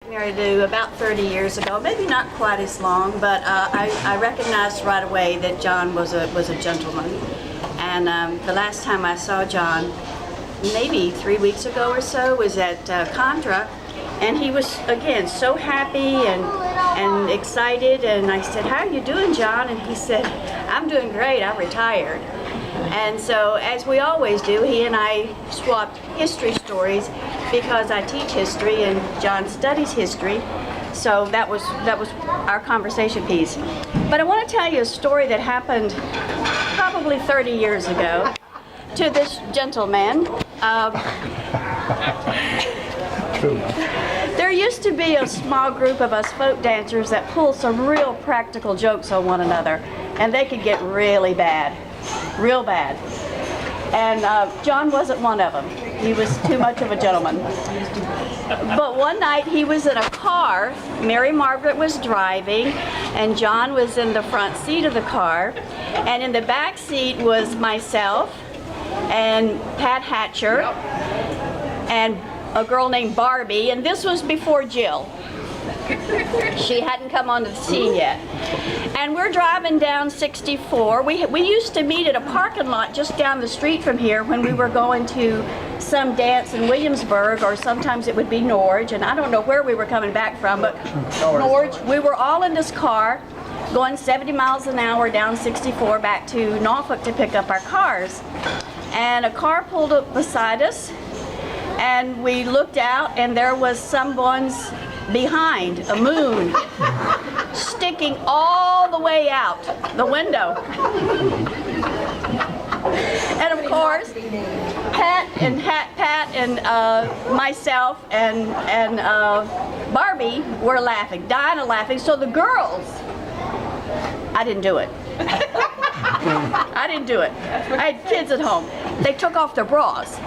married to about 30 years ago, maybe not quite as long, but I recognized right away that John was a gentleman. And the last time I saw John, maybe 3 weeks ago or so, was at Contra, and he was, again, so happy and excited, and I said, "How are you doing, John?" And he said, "I'm doing great, I'm retired." And so, as we always do, he and I swapped history stories because I teach history and John studies history. So that was our conversation piece. But I want to tell you a story that happened probably 30 years ago to this gentleman. There used to be a small group of us folk dancers that pulled some real practical jokes on one another, and they could get really bad, real bad. And John wasn't one of them. He was too much of a gentleman. But one night he was in a car. Mary Margaret was driving, and John was in the front seat of the car. And in the back seat was myself and Pat Hatcher and a girl named Barbie. And this was before Jill. She hadn't come onto the scene yet. And we're driving down 64. We used to meet at a parking lot just down the street from here when we were going to some dance in Williamsburg, or sometimes it would be Norge, and I don't know where we were coming back from, but Norge. We were all in this car going 70 miles an hour down 64 back to Norfolk to pick up our cars. And a car pulled up beside us, and we looked out, and there was someone's behind, a moon, sticking all the way out the window. And of course, Pat and myself and Barbie were laughing, dying of laughing. So the girls, I didn't do it. I didn't do it. I had kids at home. They took off their bras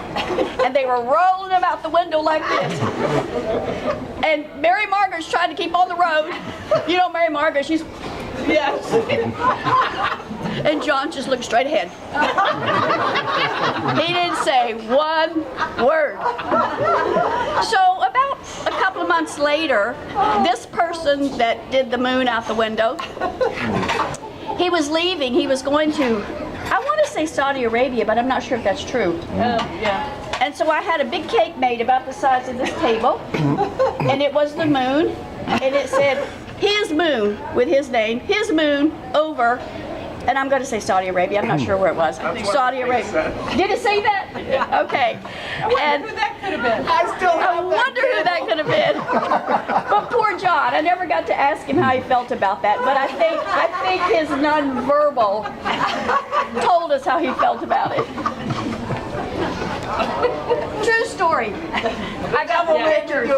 and they were rolling them out the window like this. And Mary Margaret's trying to keep on the road. You know Mary Margaret, she's, yes. And John just looked straight ahead. He didn't say one word. So about a couple of months later, this person that did the moon out the window, he was leaving. He was going to, I want to say Saudi Arabia, but I'm not sure if that's true. Yeah. And so I had a big cake made about the size of this table, and it was the moon, and it said, "His moon," with his name, "His moon over," and I'm going to say Saudi Arabia. I'm not sure where it was. Saudi Arabia. Did it say that? Yeah. Okay. And who that could have been. I wonder who that could have been. But poor John, I never got to ask him how he felt about that. But I think his nonverbal told us how he felt about it. True story. I got the pictures.